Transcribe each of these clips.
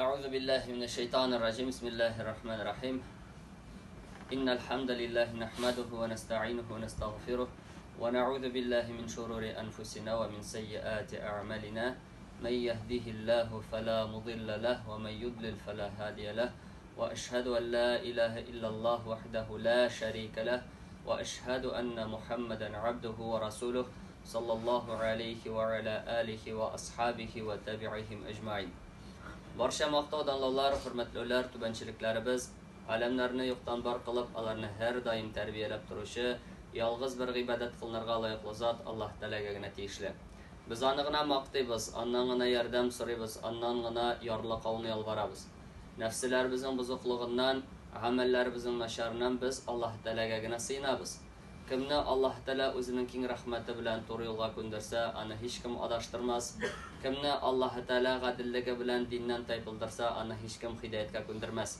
أعوذ بالله من الشيطان الرجيم بسم الله الرحمن الرحيم إن الحمد لله نحمده ونستعينه ونستغفره ونعوذ بالله من شرور أنفسنا ومن سيئات أعمالنا من يهده الله فلا مضل له ومن يضلل فلا هادي له وأشهد أن لا إله إلا الله وحده لا شريك له وأشهد أن محمدا عبده ورسوله صلى الله عليه وعلى آله وأصحابه وتابعهم أجمعين. Barcha maqtov danlovlar, hurmatlilar, tubanchiliklarimiz alamlarni yo'qdan bor qilib, ularni har doim tarbiyalab turishi, yolg'iz bir ibodat qilinarga loyiqli zot Alloh taolagagina tegishli. Biz onigina maqtaymiz, ondan yordam so'raymiz, ondan yorliqovni yolvoramiz. Nafslarimizning buzuqligidan, amallarimizning nasharidan biz Alloh taolagagina siyinamiz. Kimni Alloh taolo o'zining keng rahmati bilan to'g'ri yo'lga ko'ndirsa, ana hech kim adashtirmas. Kimni Alloh taolo adilligi bilan dindan taypildirsa, ana hech kim hidoyatga ko'ndirmas.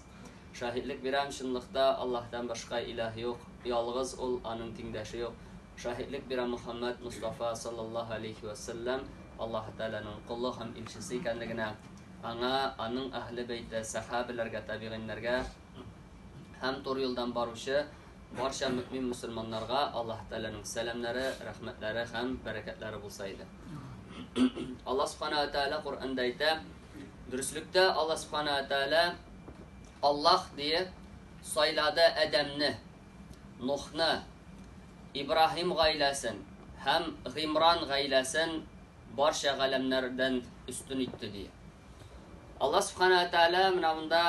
Shahidlik beram shunliqda Allohdan boshqa iloh yo'q, yolg'iz ul, aning tengdoshi yo'q. Shahidlik beram Muhammad Mustafa sallallohu alayhi va sallam Alloh taolaning quli ham elchisi ekanligini, aning ahli bayti, sahobalarga, tabiinlarga ham to'g'ri yo'ldan boruvchi barcha mu'min musulmonlarga Alloh taolaning salamlari, rahmatlari ham barakatlari bo'lsa edi. Allah subhanahu wa ta'ala Qur'onda aytadi, durustlikda Allah subhanahu wa ta'ala Allah diye sayladı Adamni, Nuhni, İbrahim gaylasin, hem G'imron gaylasin barcha g'alamlardan ustun etdi diye. Allah subhanahu wa ta'ala mana bunda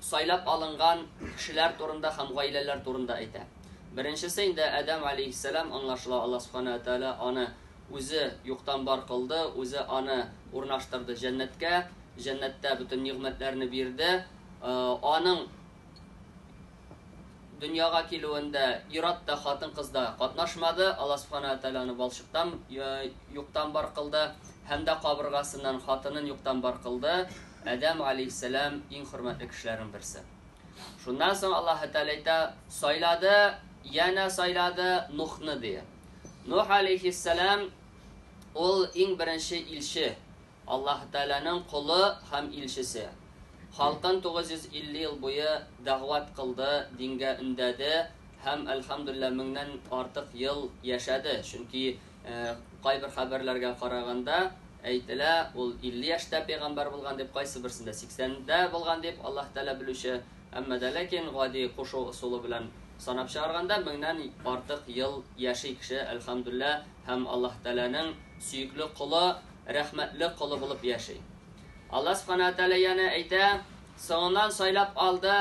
saylab alıngan kişiler turunda ham gaylalar turunda aytadi. Birinchisi indi Adam alayhissalom, anlaşılan Allah subhanahu wa ta'ala onu o'zi yo'qdan bor qildi, o'zi onu o'rnashtirdi jannatga, jannatda bütün ne'matlarni berdi. Onun dunyoga keluvida irodda xotin qizda qatnashmadi. Allah subhanahu wa ta'ala uni bolshiqdan yo'qdan bor qildi, hamda qabirg'asidan xotinin yo'qdan bor qildi. Adam alayhissalom eng hurmatli kishilarning birisi. Shundan so'ng Alloh taolo aytadi, sayladi, yana sayladi Nuhni deya. Nuh alayhissalom ol eng birinchi elchi, Alloh taolaning quli ham elchisi. Xalqin 950 yil bo'yi da'vat qildi, dinga undadi, ham alhamdulillah mingdan ortiq yil yashadi. Chunki qay bir xabarlarga qaraganda aytdilar, ol 50 yoshda payg'ambar bo'lgan deb, qaysi birisida 80 da bo'lgan deb Alloh taolo bilishi, amma lekin g'odiy qo'shuv usuli bilan sanab chiqarganda mingdan ortiq yil yashay kishi alhamdulillah ham Alloh taolaning suyukli quli, rahmatli quli bo'lib yashay. Allah subhanahu wa ta'ala yana aytadi, so'ndan saylab oldi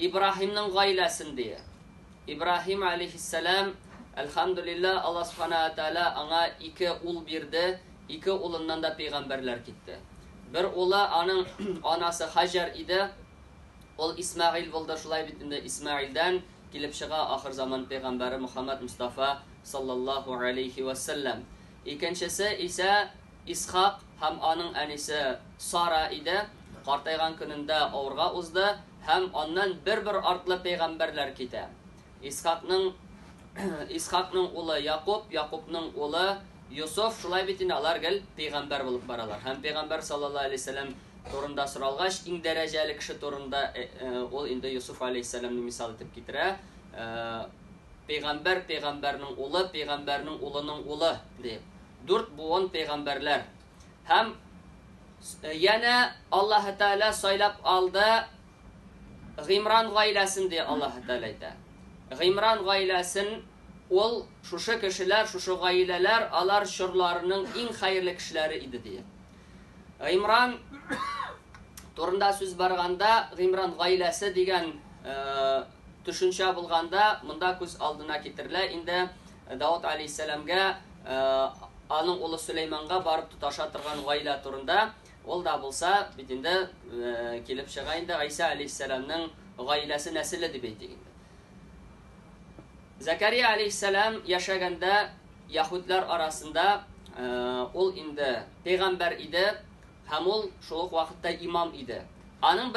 İbrahimning g'oilasini diye. İbrahim alayhissalom alhamdulillah Allah subhanahu wa ta'ala ona 2 ul berdi. 2 ulundan da peygamberler gitti. Bir ula onun anası Hajar idi. Ol İsmail bo'ldi. Shulay bitinde İsmail'den kelib chiqa ahir zaman peygamberi Muhammed Mustafa sallallahu aleyhi ve sellem. İkinchisi ise İshaq, ham onun anisi Sara idi. Qartaygan kununda avurga uzdi. Ham ondan bir ortli peygamberler ketdi. İshaqning uli Yaqub, Yaqubning uli Yusuf, shulay bitinde alar gel peygamber bulup baralar. Hem peygamber sallallahu aleyhi ve sellem torunda sıralgaç, ing dereceli kişi torunda ol indi Yusuf aleyhisselamni misal etip getire. Peygamberinin ulu, peygamberinin ulunun ulu deyip. 4 bu 10 peygamberler. Hem yana Allah Teala saylab aldı G'imron g'oilasin diye Allah Teala aytadi. G'imron g'oilasin ol şuşu kişiler, şuşu gaileler alar şurlarının en hayırlı kişileri idi diye. G'imron turunda söz barganda G'imron gailesi degan düşünçe bulganda munda ko'z aldına getirilar. Indi Davud aleyhisselamga onun ulu Süleyman'a barıp tutaşa turgan gaile turunda ol da bulsa bitinde kelip çıgayında İsa aleyhisselamның gailesi nesili deb aytdi. Zakariya aleyhisselam yaşaganda Yahudlar arasında ol indi peygamber idi, ham ol şoluk vaqtda imam idi. Anın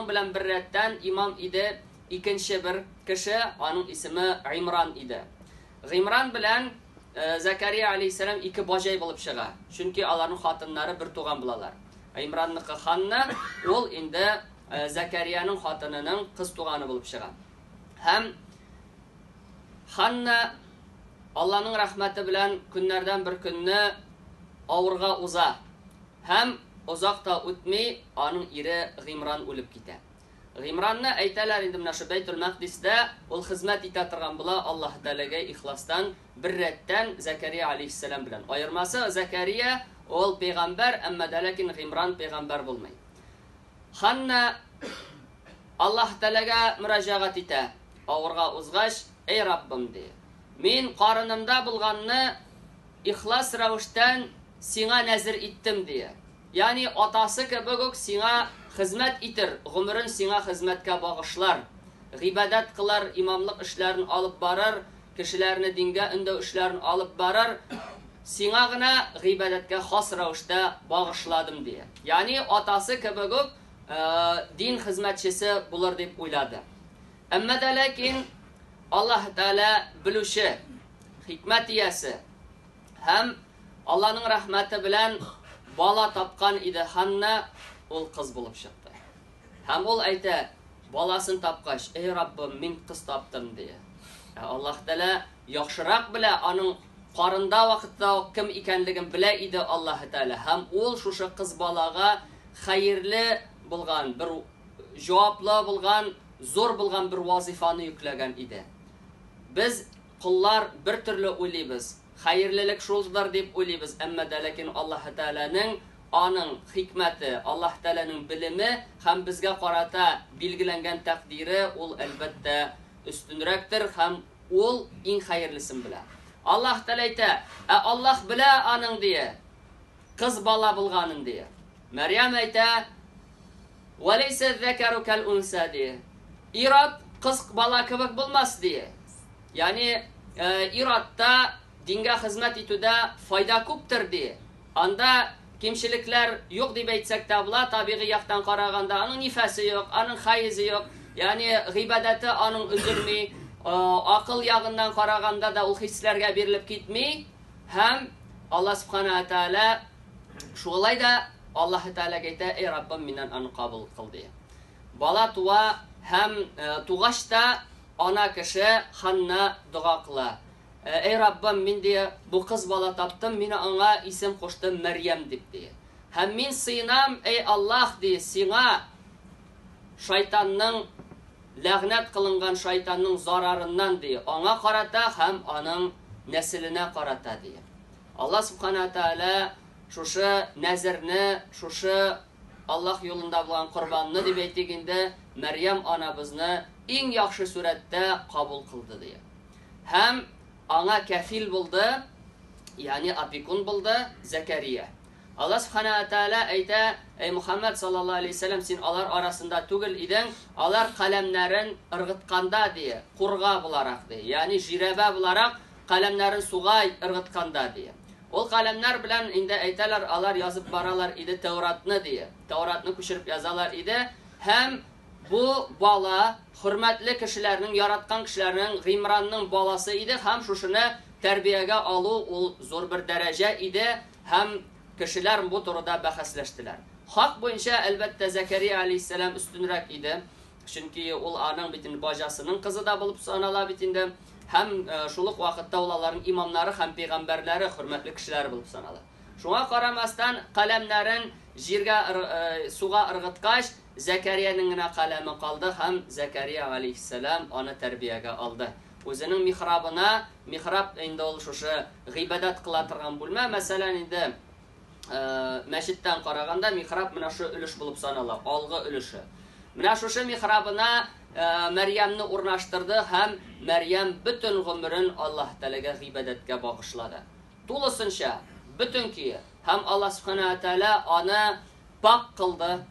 bilan bir ratdan imam idi. İkinci bir kişi, onun ismi İmran idi. G'imron bilan Zakariya aleyhisselam 2 bojay bo'lib chiqa. Chunki ularning xotinlari bir tug'an bo'lalar. Гимранныкы Ханна, ул инде Закарияның хатынының кыз туганы булып чыга. Һәм Ханна Алланың рәхмәте белән көннәрдән бер көнне авырга уза. Һәм узакта үтми аның ире Гимран үлеп китә. Гимранны әйтәләр инде менә шу Бәйтул Мақдистә ул хезмәт итә торган була Аллаһ Тәгаләгә ихластан бер рәттән Закария алейһиссалам белән. Аермасы Закария ул пәйгамбәр, әмма дә ләкин Гимран пәйгамбәр булмый. Ханна Аллаһ Тәгаләгә мөрәҗәгать итә. Авырга узгач, эй Раббым ди. Мин карынымда булганны ихлас рәвештән сиңа нәзер иттем ди. Ягъни атасы кебек үк сиңа хезмәт итер, гомерен сиңа хезмәткә багышлар, гыйбадат кылар, имамлык эшләрен алып барыр, кешеләрне дингә өндәү эшләрен алып барыр, сиңа гына гыйбадәткә хас рәвештә багышладым ди. Ягъни атасы кебек үк дин хезмәтчесе булыр дип уйлады. Әмма дә ләкин Аллаһ Тәгалә белүче, хикмәт иясе һәм Алланың рәхмәте белән бала тапкан иде Ханна, ул кыз булып чыкты. Һәм ул әйтә, баласын тапкач, эй Раббым, мин кыз таптым ди. Аллаһ Тәгалә яхшырак белә, аның карында вакытта кем икәнлеген белә иде Аллаһ Тәгалә. Һәм ул шушы кыз балага хәерле булган, бер җаваплы булган, зур булган бер вазифаны yüklәгән иде. Без куллар бер төрле уйлыйбыз. Хәерлелек шулдыр дип уйлыйбыз, әмма дә ләкин Аллаһ Тәгаләнең аның хикмәте, Аллаһ Тәгаләнең белеме һәм безгә карата билгеләнгән тәкъдире ул әлбәттә өстенрәктер һәм ул иң хәерлесен белә. Аллаһ Тәгалә әйтә, Аллаһ белә аның дия, кыз бала булганын дия. Мәрьям әйтә, "Валейса зәкәру кәл-унса" дия. Ират кыз бала кебек булмас дия. Ягъни иратта дингә хезмәт итүдә файда күптер ди. Анда кимчелекләр юк дип әйтсәк тә була, табигый яктан караганда аның нифасы юк, аның хайызы юк. Ягъни гыйбадаты аның үзелми, акыл ягыннан караганда да ул хисләргә бирелеп китми. Һәм Аллаһ Субханаһу ва Тәгалә шулай да Аллаһ Тәгаләгә әйтә, эй Раббым, миннән аны кабул кыл ди. Бала туа һәм тугач та ана кеше Ханна дуга кыла. Эй Раббым, мин ди бу кыз бала таптым, мин аңа исем куштым Мәрьям дип ди. Һәм мин сыйнам, эй Аллаһ ди, сиңа шайтанның ләгънәт кылынган шайтанның зарарыннан ди, аңа карата һәм аның нәселенә карата ди. Аллаһ Субханаһу Тәгалә шушы нәзерне, шушы Аллаһ юлында булган курбанны дип әйтик инде, Мәрьям анабызны иң яхшы сурәттә кабул кылды ди. Һәм аңа кәфил булды, ягъни опекун булды Закария. Аллаһ Субханаһу ва Тәгалә әйтә, эй Мухаммад саллаллаһу алейхи ва саллям, син алар арасында түгел идең, алар каләмнәрен ыргытканда ди, курга буларак ди. Ягъни жирәбә буларак каләмнәрен суга ыргытканда ди. Ул каләмнәр белән инде әйтәләр, алар язып баралар иде Тауратны ди. Тауратны күчереп язалар иде. Һәм бу бала хөрмәтле кешеләрнең, яраткан кешеләрнең, Гимранның баласы иде һәм шушыны тәрбиягә алу ул зур бер дәрәҗә иде һәм кешеләр бу турыда бәхәсләштеләр. Хак буенча әлбәттә Закария алейһиссалам өстенрәк иде, чөнки ул аның битен баҗасының кызы да булып санала бит инде һәм шул ук вакытта ул аларның имамнары һәм пәйгамбәрләре, хөрмәтле кешеләр булып санала. Шуңа карамастан каләмнәрен җиргә суга ыргыткач, Закарияның гына каләме калды һәм Закария алейһиссалам аны тәрбиягә алды. Үзенең михрабына, михраб инде ул шушы гыйбадат кыла торган бүлмә, мәсәлән инде мәчеттән караганда михраб менә шу өлеш булып санала, алгы өлеше. Менә шушы михрабына Мәрьямны урнаштырды һәм Мәрьям бөтен гомерен Аллаһ Тәгаләгә гыйбадәткә багышлады. Тулысынча, бөтенки һәм Аллаһ Субханаһу ва Тәгалә аны пак кылды.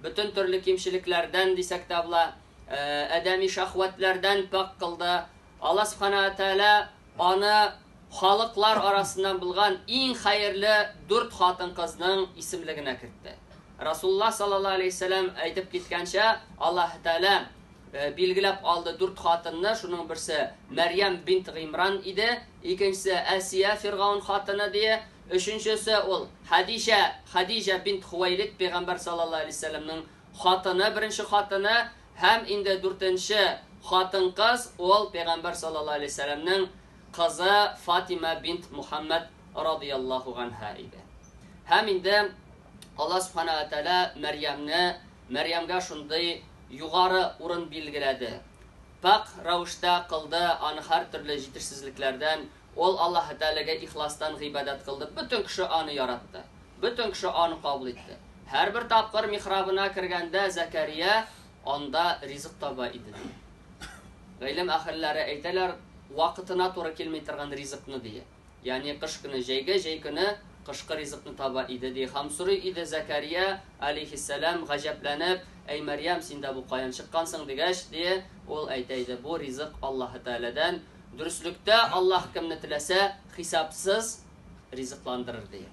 Bütün türlü kimçiliklerden desek de bular, adami şahvatlerden pak kıldı. Allah Subhanahu wa Ta'ala onu halklar arasından bulgan en hayırlı 4 hatın kızının isimligine kirdi. Resulullah sallallahu aleyhi ve sellem aytıp gitkençe Allah Ta'ala bilgilep aldı 4 hatınını. Şunun birisi Meryem bint Gimran idi. İkincisi Asiye Fir'avun hatını diye. Üçüncüsü ol Hadice bint Huwaylid Peygamber sallallahu aleyhi ve sellem'nin xatını, birinci xatını, hem indi dörtüncü xatın kız ol Peygamber sallallahu aleyhi ve sellem'nin kızı Fatima bint Muhammed radıyallahu anha idi. Hem indi Allah subhanahu wa ta'ala Meryem'ge şunday yukarı urun bilgiledi. Pak ravuşta kıldı, anı her türlü jitirsizliklerden, ol Allah Teala'ga ihlastan ibadet kıldı. Bütün kişi anı yarattı. Bütün kişi anı kabul etti. Her bir tapkır mihrabına kirgende Zekeriya onda rizık taba idi. Gaylim ahirlere eyteler vakitine doğru kelmey turgan rizıkını diye. Yani kış günü jey günü kışkı rizıkını taba idi diye. Hamsuru idi Zekeriya aleyhisselam gajaplanıp ey Meryem sen de bu kayan çıkkansın degeç diye ol aytaydı. Bu rizık Allah Teala'dan. Dürüstlükte Allah kimni tilese hesapsız rizıklandırır diye.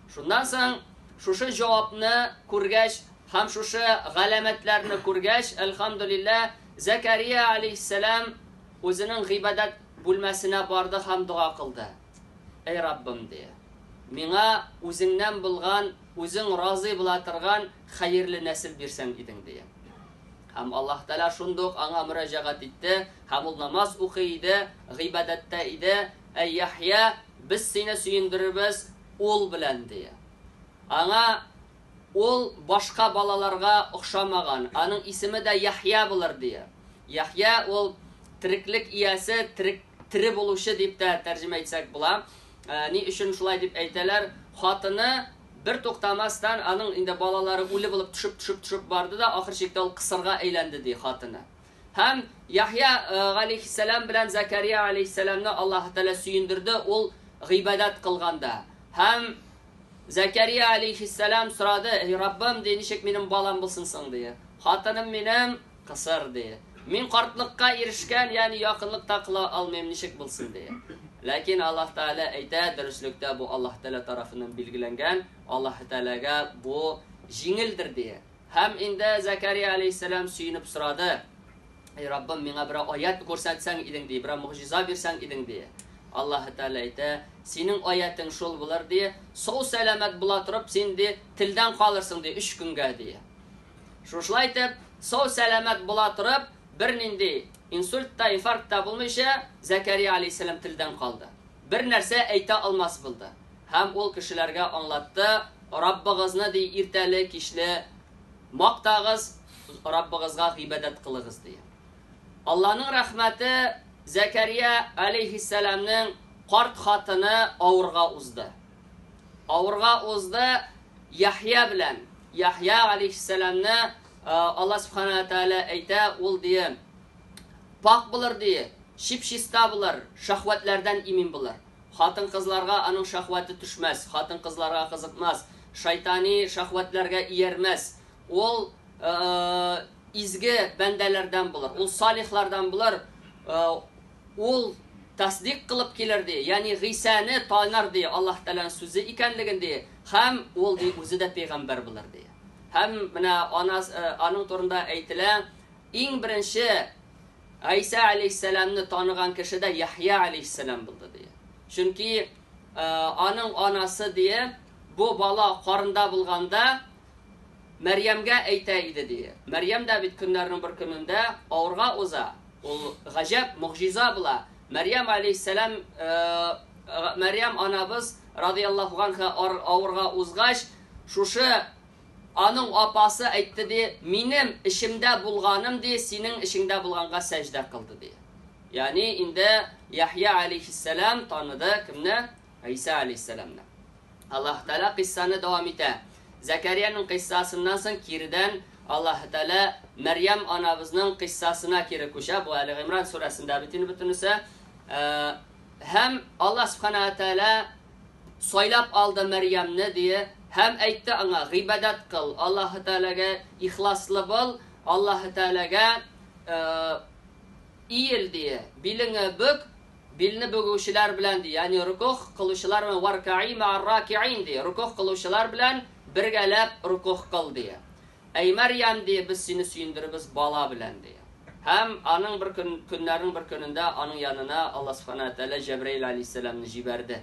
Şundan sonra şu cevabını kurgeç, hem şu galametlerini kurgeç, elhamdülillah Zekeriya aleyhisselam özünün ibadet bulmasına bardı hem dua kıldı. Ey Rabbim diye. Mina özünden bulgan, özün razı bulatırgan hayırlı nesil birsen idin diye. Hem Allah Teala şunduk ana müracaat etti. Hem ol namaz okuydu, ibadette idi. Ey Yahya biz seni suyundiririz ol bilen diye. Ana ol başka balalarga okşamagan. Anın ismi de Yahya bulur diye. Yahya ol tiriklik iyasi, tiri buluşu deyip de tercüme etsek bulam. Ni üçün şulay deyip eyteler. Hatını bir toxtamasdan anın indi balaları ölü bulup düşüp vardı da ahir şekilde ol kısırga eğlendi diye hatını. Hem Yahya aleyhisselam bilen Zekeriya aleyhisselam'na Allah Teala suyundirdi ol ibadet kılganda. Hem Zekeriya aleyhisselam soradı ey Rabbim diye nişek benim balam bulsunsun diye. Hatınım benim kısır diye. Min kartlıkka erişken yani yakınlıkta kıla almayayım nişek bulsun diye. Lakin Allah Teala eyte dürüstlükte bu Allah Teala tarafından bilgilengen. Allah Teala'ga bu jingildir diye. Hem inde Zekeriya aleyhisselam suyunup soradı. Ey Rabbim bana bir ayet görsetsen idin diye, bir mucize versen idin diye. Allah Teala eyte senin ayetin şol bular diye, sağ selamet bulatırıp sen de tilden kalırsın diye 3 günge diye. Şuşla eytip sağ selamet bulatırıp bir nindi insultta, infarkta bulmuşa Zekeriya aleyhisselam tilden kaldı. Bir nerse eyte almaz buldu. Hem ol kişilerge anlattı. Rabbigizne diye irteli kişli maktağız Rabbigizga ibadet kılığız diye. Allah'ın rahmeti Zekeriya aleyhisselam'ın kart hatını avurga uzdu. Avurga uzdu Yahya bilen. Yahya aleyhisselam'na Allah subhanahu teala eyte ol diye pak bulur diye. Şipşista bulur. Şahvetlerden imin bulur. Hatın kızlarga anın şahveti düşmez. Hatın kızlarga kızıkmaz. Şeytani şahvetlerge iyermez. Ol izgi bendelerden bulur. Ol salihlardan bulur. Ol tasdik kılıp gelir diye. Yani Gîsa'nı tanır diye. Allah Teala'nın sözü ikenligin diye. Hem ol diye özü de peygamber bulur diye. Hem anın torunda eytilen en birinci İsa aleyhisselam'ını tanıgan kişi de Yahya aleyhisselam buldu diye. Çünkü anın anası diye bu bala karında bulganda Meryem'ge eyteydi diye. Meryem de bit günlerinin bir gününde avurga uza. O gacep, muciza bula. Meryem aleyhisselam, Meryem anabız radıyallahu anh'a avurga uzgaş. Şuşu anın apası aytdı diye. Benim işimde bulganım diye senin işinde bulganға secde kıldı diye. Yani inde Yahya aleyhisselam tanıdı kimne? İsa aleyhisselam'na. Allah Teala kıssanı devam ete. Zekeriya'nın kıssasından sonra kiriden Allah Teala Meryem anabızın kıssasına kiri kuşa. Bu Ali İmran suresinde bütünüse hem Allah subhanahu teala soylap aldı Meryem'ni diye hem aytdı ana ibadet kıl. Allah Teala'ga ihlaslı bol. Allah Teala'ga iyil diye. Bilini bük. Bilini büküşüler bilen diye. Yani rukuh kılışılar ve varka'i ma'arraki'in diye. Rukuh kılışılar bilen birgelep rukuh kıl diye. Ey Meryem diye biz seni suyundurubuz bala bilen diye. Hem anın günlerin bir gününde anın yanına Allah subhanahu teala Cebrail aleyhisselam'ını jiberdi.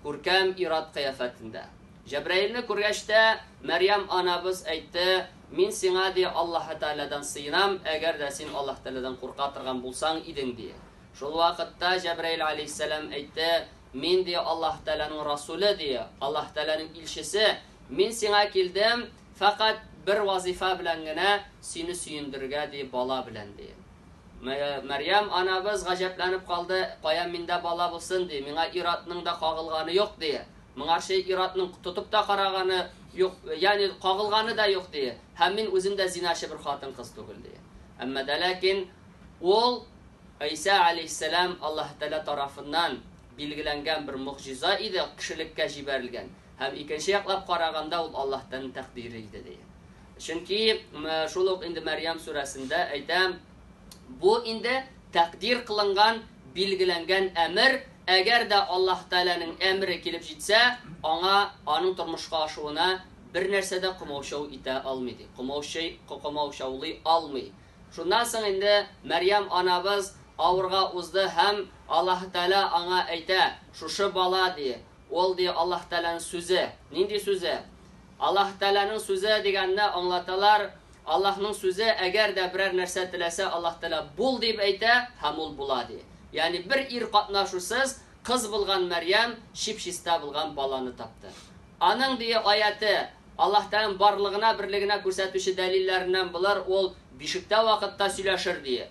Күркәм ират кыяфәтендә. Җәбраилне күргәчтә Мәрьям анабыз әйтте: "Мин сиңа ди Аллаһ Тәгаләдән сыйынам, әгәр дә син Аллаһ Тәгаләдән курка торган булсаң идең" ди. Шул вакытта Җәбраил алейһиссалам әйтте: "Мин ди Аллаһ Тәгаләнең расулы ди, Аллаһ Тәгаләнең илчесе. Мин сиңа килдем, фақат бер вазифа белән генә сине сөендергә ди, бала белән" ди. Мәрьям анабыз гаҗәпләнеп калды: "Кая миндә бала булсын ди, миңа иратның да кагылганы юк" ди. Моңа иратның тотып та караганы юк, ягъни кагылганы да юк ди. Һәм мин үзем дә зинашчы бер хатын кыз түгел ди. Әмма дә ләкин ул İsa aleyhisselam Allah Teala tarafından bilgilənən bir mucizə idi, kişilikə җибәрелгән. Һәm икенче яклап караганда ул Аллаһтан тәкъдире иде ди. Чөнки шул ук инде Мәрьям сүрәсендә әйтәм, бу инде тәкъдир кылынган, билгеләнгән әмер, әгәр дә Аллаһ Тәаләнең әмре килеп җитсә, аның тормышка ашуына бер нәрсә дә кумаучау итә алмый ди. Кумаучаулый алмый. Шуннан соң инде Мәрьям анабыз авырга узды һәм Аллаһ Тәала аңа әйтә: "Шушы бала ди, ул ди Аллаһ Тәаләнең сүзе". Нинди сүзе? Аллаһ Тәаләнең сүзе дигәнне аңлаталар. Аллаһның сүзе әгәр дә берәр нәрсә теләсә, Аллаһ Тәала бул дип әйтә, һәм ул була ди. Ягъни бер ир катнашусыз кыз булган Мәрьям шип-шиста булган баланы тапты. Аның ди аяты Аллаһ Тәаләнең барлыгына, берлегенә күрсәтүче дәлилләреннән булар, ул бишектә вакытта сөйләшер ди.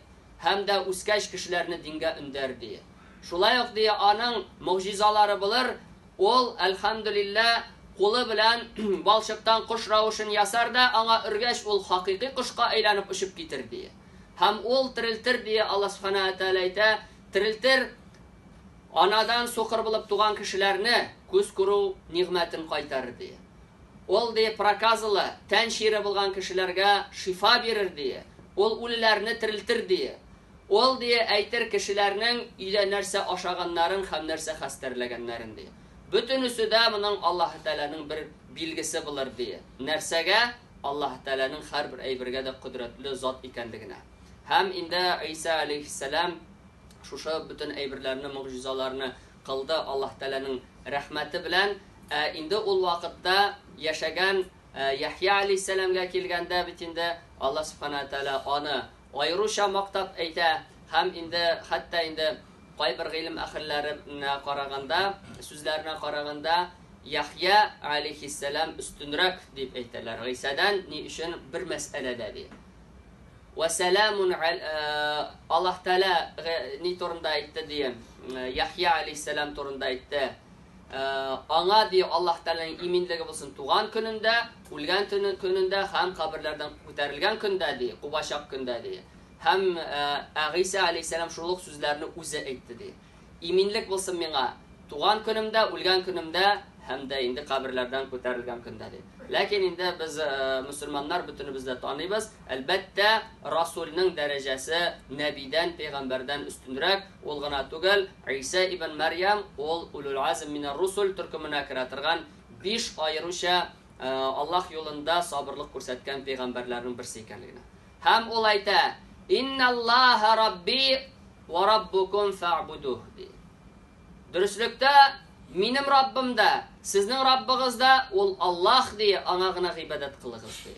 Һәм дә үскәч кешеләрне дингә өндәр ди. Шулай ук ди аның муҗизалары булыр, ул әлхәмдүлилләh кулы белән балчыктан кош рәвешен ясар да, аңа өргәч ул хакыйкый кошка әйләнеп очып китер ди. Һәм ул терелтер ди, Аллаһ Субханаһу Тәала әйтә, терелтер анадан сукыр булып туган кешеләрне күз күрү нигъмәтен кайтарыр ди. Ул ди проказлы, тән шире булган кешеләргә шифа бирер ди. Ул үлеләрне терелтер ди. Ул ди әйтер кешеләрнең өйдә нәрсә ашаганнарын һәм нәрсә хәстәрләгәннәрен ди. Бөтенесе дә моның Аллаһ Тәаләнең бер билгесе булыр ди. Нәрсәгә? Аллаһ Тәаләнең һәр бер әйбергә дә кудрәтле зат икәнлегенә. Һәм инде Иса алейһиссалам шушы бөтен әйберләрне, муҗизаларны кылды Аллаһ Тәаләнең рәхмәте белән. Инде ул вакытта яшәгән Яхья алейһиссаламга килгәндә бит инде Аллаһ Субханаһу Тәала аны айруша мактап әйтә. Һәм инде хәтта инде кайбер гыйлем әһелләренә караганда, сүзләренә караганда Яхья алейһиссалам үстенрәк дип әйтәләр. Исадан ни өчен бер мәсьәләдә ди. Ва саламун Аллаһ Тәала ни турында әйтте ди. Яхья алейһиссалам турында әйтте. Аңа ди Аллаһ Тәаләнең иминлеге булсын туган көнендә, үлгән көнендә һәм каберләрдән күтәрелгән көндә ди, кубачак көндә ди. Һәм Иса алейһиссалам шулык сүзләрне үзе әйтте ди. Иминлек булсын миңа туган көнемдә, үлгән көнемдә һәм дә инде каберләрдән күтәрелгән көндә ди. Ләкин инде без мөселманнар бөтенебез дә таныйбыз, әлбәттә Расулның дәрәҗәсе нәбидән, пәйгамбәрдән үстенрәк. Ул гына түгел, Иса ибн Мәрьям ул улул азм минар русул төркеменә керә торган 5 айруча Аллаһ юлында сабырлык күрсәткән пәйгамбәрләрнең берсе икәнлегенә. Һәм ул әйтә: "Инналлаһа рабби ва раббукум фa'будуh" ди. Дөреслектә минем Раббым да, сезнең Раббыгыз да ул Аллаһ ди, аңа гына гыйбадат кылыгыз ди.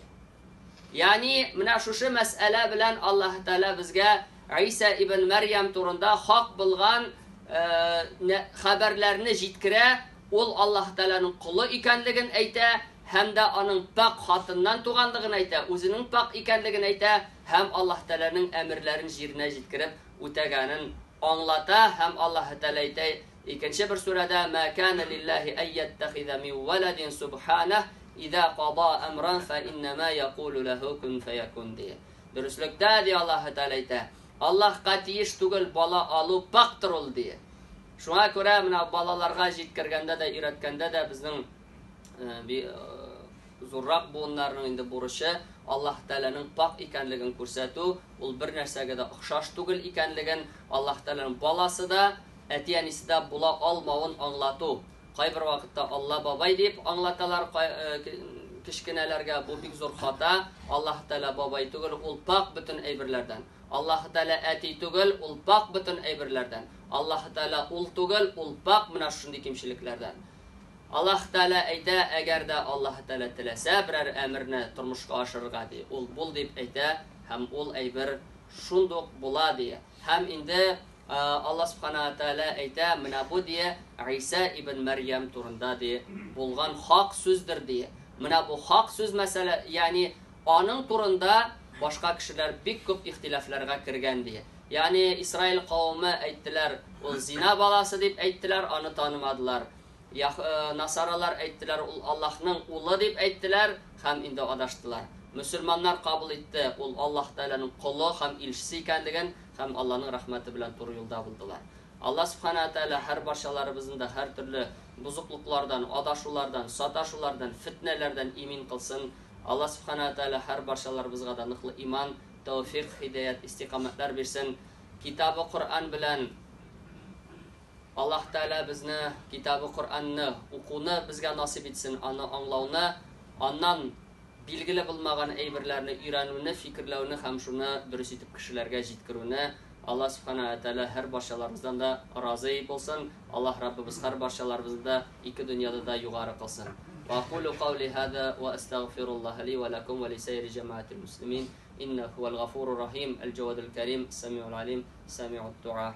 Ягъни менә шушы мәсьәлә белән Аллаһ Тәала безгә Иса ибн Мәрьям турында хак булган хәбәрләрне җиткерә. Ул Аллаһ Тәаләнең кулы икәнлеген әйтә, һәм дә аның пак хатыннан туганлыгын әйтә, үзенең пак икәнлеген әйтә, һәм Аллаһ Тәаләнең әмерләрен җиренә җиткереп үтәгәнен аңлата. Һәм Аллаһ Тәала әйтә икенче бер сүрәдә: "Ма кана лиллаһи айяттахиза мин валадин субханах иза қада амран фа иннама яқулу лаху кун фаякун" ди. Дөреслекдә ди Аллаһ Тәала әйтә, Аллаһка тиеш түгел бала алу пактыр ул ди. Шуңа күрә менә балаларга җиткергәндә дә, өйрәткәндә дә безнең зуррак буыннарның инде бурычы Аллаһ Тәаләнең пак икәнлеген күрсәтү, ул бер нәрсәгә дә охшаш түгел икәнлеген, Аллаһ Тәаләнең баласы да, әти-әнисе дә була алмавын аңлату. Кайбер вакытта Алла бабай дип аңлаталар кичкенәләргә, бу бик зур хата. Аллаһ Тәала бабай түгел, ул пак бөтен әйберләрдән. Аллаһ Тәала әти түгел, ул пак бөтен әйберләрдән. Аллаһ Тәала ул түгел, ул пак менә шундый кимчелекләрдән. Аллаһ Тәала әйтә, әгәр дә Аллаһ Тәала теләсә берәр әмерне тормышка ашырырга ди, ул бул дип әйтә, һәм ул әйбер шундук була ди. Һәм инде Аллаһ Субханаһу Тәала әйтә, менә бу ди Иса ибн Мәрйәм турында ди, булган хак сүздер ди. Менә бу хак сүз мәсьәлә, ягъни аның турында башка кешеләр бик күп ихтилафларга кергән ди. Ягъни Исраил кавымы әйттеләр, ул зина баласы дип әйттеләр, аны танымадылар. Насаралар әйттеләр, ул Аллаһның улы дип әйттеләр, һәм инде адаштылар. Мөселманнар кабул итте, ул Аллаһ Тәаланың кулы һәм илчесе икәнлеген, һәм Аллаһның рәхмәте белән туры юлда булдылар. Аллаһ Субханаһу Тәала һәр барчаларыбызны да һәр төрле бузыклыклардан, адашулардан, саташулардан, фитнәләрдән имин кылсын. Аллаһ Субханаһу Тәала һәр барчаларыбызга да ныклы иман, тәвфиq, хидаят, истиқамәтләр бирсен. Китабы Коръан белән Аллаһ Тәала безне китабы Коръанны укуны безгә насип итсен, аны аңлауны, аннан билгеле булмаган әйберләрне өйрәнүне, фикерләүне һәм шуны дөрес итеп кешеләргә җиткерүне Аллаһ Субханаһу Тәала һәр барчаларыбыздан да разый булсын. Аллаһ Раббыбыз һәр барчаларыбызны да ике дөньяда да югары кылсын. Ва aqulu qawli hadha wa astaghfirullah li wa lakum wa li sayri jama'atil muslimin innahu huwal ghafurur rahim al jawadul karim samiul alim sami'ud du'a.